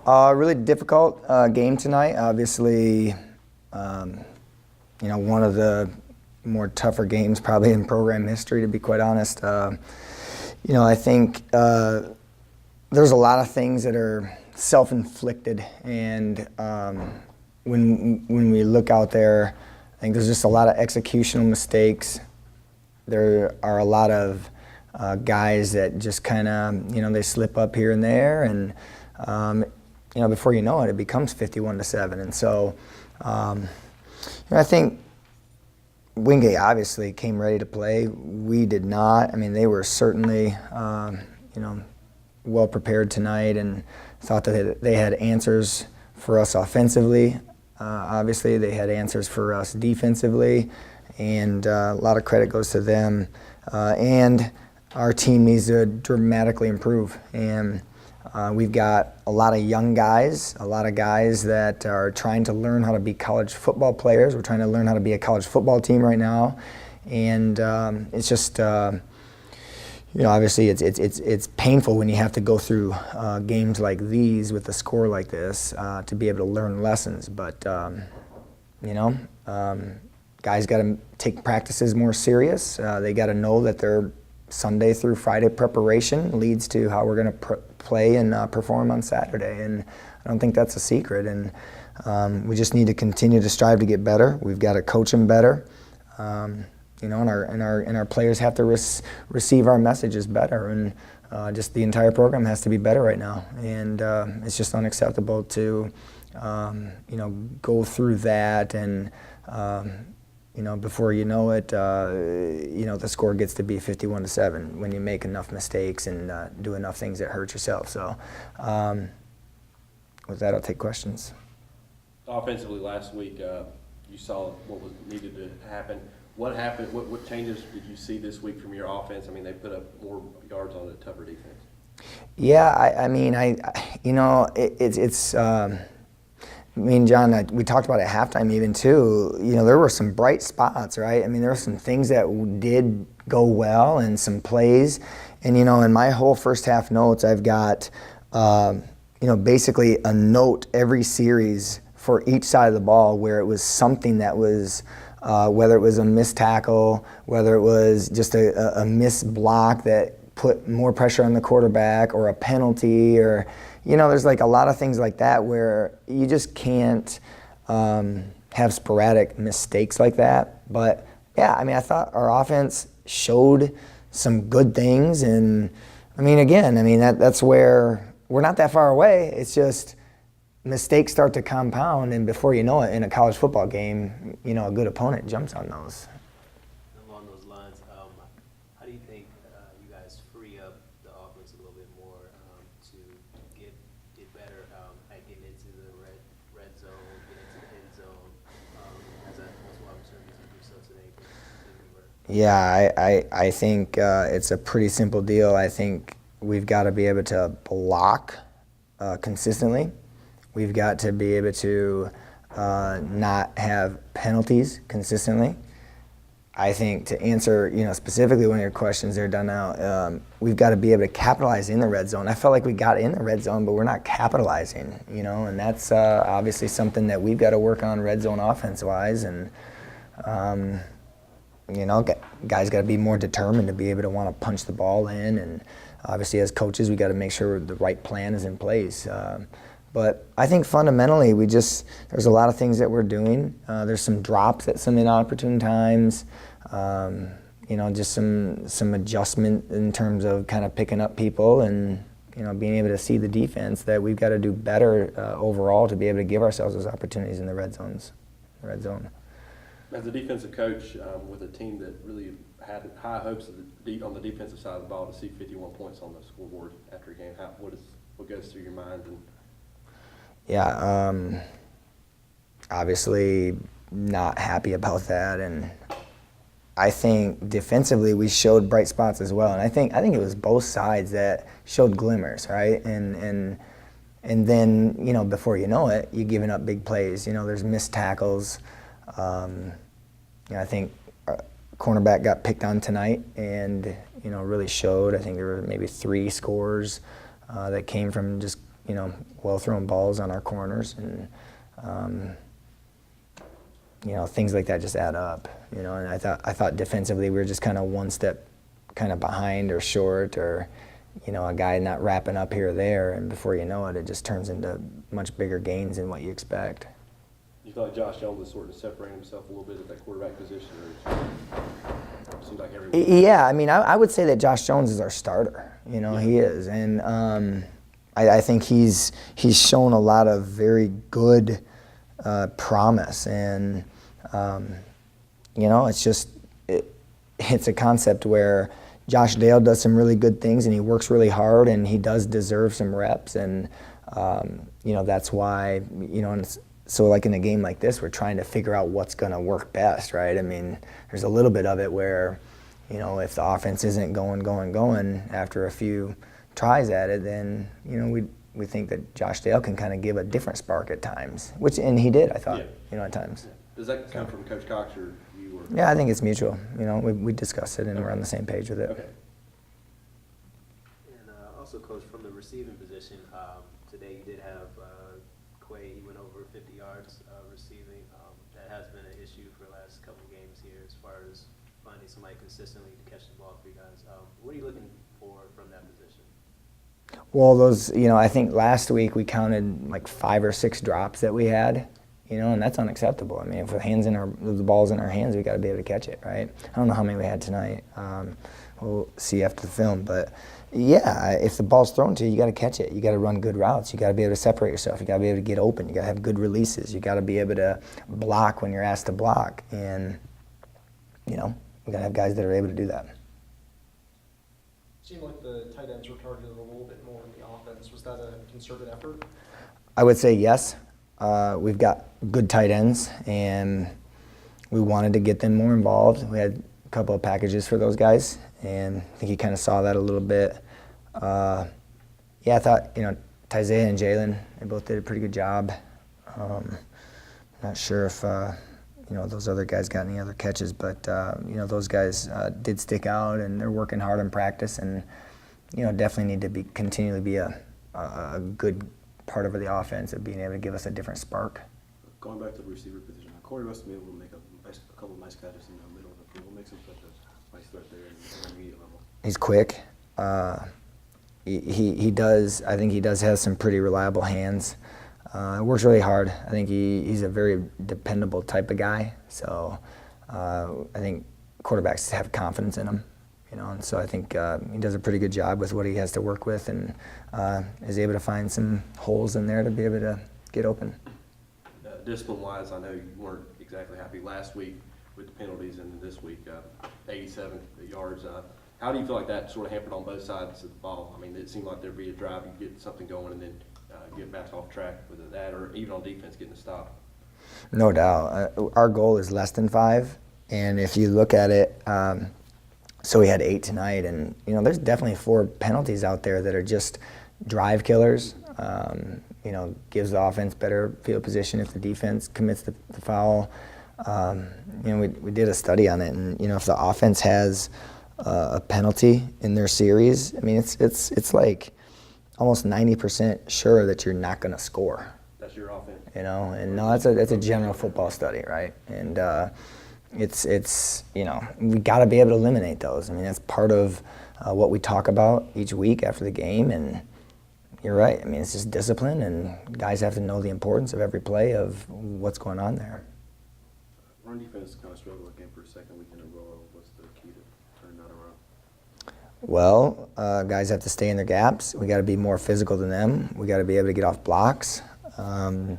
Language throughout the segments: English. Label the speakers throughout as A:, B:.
A: Really difficult game tonight. Obviously, one of the more tougher games probably in program history, to be quite honest. I think there's a lot of things that are self-inflicted, and when we look out there, I think there's just a lot of executional mistakes. There are a lot of guys that just kind of, they slip up here and there, and before you know it, it becomes 51-7. And so, I think Wingate obviously came ready to play. We did not. I mean, they were certainly, well prepared tonight, and thought that they had answers for us offensively. Obviously, they had answers for us defensively, and a lot of credit goes to them. And our team needs to dramatically improve. And we've got a lot of young guys, a lot of guys that are trying to learn how to be college football players. We're trying to learn how to be a college football team right now. And it's just, obviously it's painful when you have to go through games like these with a score like this to be able to learn lessons. But, guys got to take practices more serious. They got to know that their Sunday through Friday preparation leads to how we're going to play and perform on Saturday. And I don't think that's a secret. And we just need to continue to strive to get better. We've got to coach them better. And our players have to receive our messages better, and just the entire program has to be better right now. And it's just unacceptable to, go through that, and before you know it, the score gets to be 51-7 when you make enough mistakes and do enough things that hurt yourself. So, with that, I'll take questions.
B: Offensively, last week, you saw what was needed to happen. What happened? What changes did you see this week from your offense? I mean, they put up more yards on a tougher defense.
A: Yeah, me and John, we talked about it at halftime even too. There were some bright spots, right? I mean, there were some things that did go well and some plays. And, in my whole first half notes, I've got, basically a note every series for each side of the ball where it was something that was, whether it was a missed tackle, whether it was just a missed block that put more pressure on the quarterback, or a penalty, or, there's like a lot of things like that where you just can't have sporadic mistakes like that. But yeah, I thought our offense showed some good things, and that's where we're not that far away. It's just mistakes start to compound, and before you know it, in a college football game, a good opponent jumps on those.
C: Along those lines, how do you think you guys free up the offense a little bit more to get better at getting into the red zone, get into the end zone, as that multiple opportunities to do so today?
A: Yeah, I think it's a pretty simple deal. I think we've got to be able to block consistently. We've got to be able to not have penalties consistently. I think to answer, specifically one of your questions there, done now, we've got to be able to capitalize in the red zone. I felt like we got in the red zone, but we're not capitalizing, and that's obviously something that we've got to work on red zone offense-wise. And, guys got to be more determined to be able to want to punch the ball in. And obviously as coaches, we got to make sure the right plan is in place. But I think fundamentally, there's a lot of things that we're doing. There's some drops at some inopportune times. Just some adjustment in terms of kind of picking up people, and being able to see the defense that we've got to do better overall to be able to give ourselves those opportunities in the red zone.
B: As a defensive coach with a team that really had high hopes on the defensive side of the ball, to see 51 points on the scoreboard after a game, what goes through your mind? And
A: yeah, obviously not happy about that, and I think defensively we showed bright spots as well. And I think it was both sides that showed glimmers, right? And then before you know it, you're giving up big plays. There's missed tackles. I think our cornerback got picked on tonight, and really showed. I think there were maybe 3 scores that came from just well thrown balls on our corners, and things like that just add up. And I thought defensively we were just kind of one step kind of behind or short, or a guy not wrapping up here or there, and before you know it, it just turns into much bigger gains than what you expect.
B: You feel like Josh Jones is sort of separating himself a little bit at that quarterback position, or it seems like everyone?
A: Yeah, I would say that Josh Jones is our starter. He is, and I think he's shown a lot of very good promise, and it's a concept where Josh Dale does some really good things, and he works really hard, and he does deserve some reps, and that's why and so like in a game like this, we're trying to figure out what's going to work best, right? There's a little bit of it where if the offense isn't going after a few tries at it, then we think that Josh Dale can kind of give a different spark at times, and he did, I thought, at times.
B: Yeah. Does that come from Coach Cox or you? Or?
A: Yeah, I think it's mutual. We discussed it, and we're on the same page with it.
B: Okay.
C: And also, Coach, from the receiving position, today you did have Quay. He went over 50 yards receiving. That has been an issue for the last couple of games here as far as finding somebody consistently to catch the ball for you guys. What are you looking for from that position?
A: Well, those, I think last week we counted like 5 or 6 drops that we had, and that's unacceptable. If the ball's in our hands, we got to be able to catch it, right? I don't know how many we had tonight. We'll see after the film, but yeah, if the ball's thrown to you, you got to catch it. You got to run good routes. You got to be able to separate yourself. You got to be able to get open. You got to have good releases. You got to be able to block when you're asked to block, and we got to have guys that are able to do that.
D: Seemed like the tight ends were targeted a little bit more in the offense. Was that a concerted effort?
A: I would say yes. We've got good tight ends, and we wanted to get them more involved. We had a couple of packages for those guys, and I think he kind of saw that a little bit. I thought, Tyzay and Jalen, they both did a pretty good job. Not sure if, those other guys got any other catches, but, those guys did stick out, and they're working hard in practice, and, definitely need to continually be a good part of the offense of being able to give us a different spark.
E: Going back to the receiver position, Corey must be able to make a couple of nice catches in the middle of the field. What makes him such a nice threat there at the intermediate level?
A: He's quick. He does. I think he does have some pretty reliable hands. Works really hard. I think he's a very dependable type of guy. So I think quarterbacks have confidence in him, and so I think he does a pretty good job with what he has to work with, and is able to find some holes in there to be able to get open.
B: Discipline-wise, I know you weren't exactly happy last week with the penalties, and this week, 87 yards. How do you feel like that sort of hampered on both sides of the ball? It seemed like there'd be a drive, you get something going, and then get back off track with that, or even on defense getting a stop.
A: No doubt. Our goal is less than 5, and if you look at it, so we had 8 tonight, and there's definitely 4 penalties out there that are just drive killers. Gives the offense better field position if the defense commits the foul. We did a study on it, and if the offense has a penalty in their series, it's like almost 90% sure that you're not going to score.
B: That's your offense.
A: And no, that's a general football study, right? And it's we got to be able to eliminate those. That's part of what we talk about each week after the game, and you're right. It's just discipline, and guys have to know the importance of every play of what's going on there.
E: Run defense kind of struggled again for a second week in a row. What's the key to turn that around?
A: Well, guys have to stay in their gaps. We got to be more physical than them. We got to be able to get off blocks. I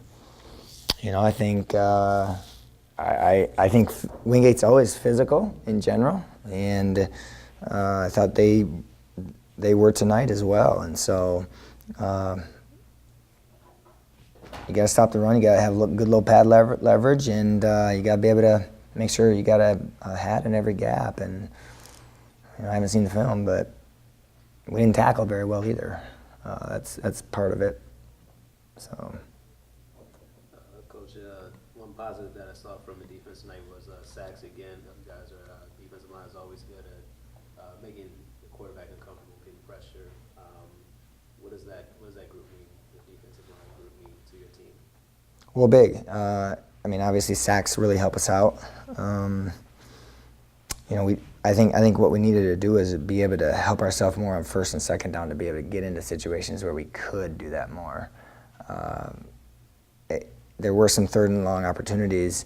A: think I think Wingate's always physical in general, and I thought they were tonight as well. And so you got to stop the run. You got to have good low pad leverage, and you got to be able to make sure you got a hat in every gap. And I haven't seen the film, but we didn't tackle very well either. That's part of it. So.
C: Coach, one positive that I saw from the defense tonight was sacks again. You guys are defensive line is always good at making the quarterback uncomfortable, getting pressure. What does that group mean?
A: Well, big. I mean, obviously sacks really help us out. You know, I think what we needed to do is be able to help ourselves more on first and second down to be able to get into situations where we could do that more. There were some third and long opportunities,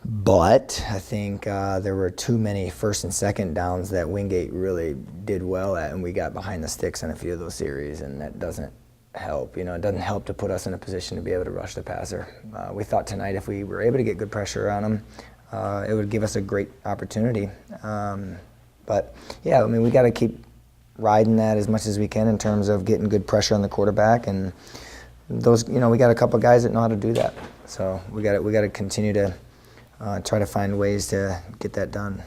A: but I think there were too many first and second downs that Wingate really did well at, and we got behind the sticks on a few of those series, and that doesn't help. You know, it doesn't help to put us in a position to be able to rush the passer. We thought tonight if we were able to get good pressure on him, it would give us a great opportunity. But yeah, I mean, we got to keep riding that as much as we can in terms of getting good pressure on the quarterback, and those, you know, we got a couple guys that know how to do that. So we got to continue to try to find ways to get that done.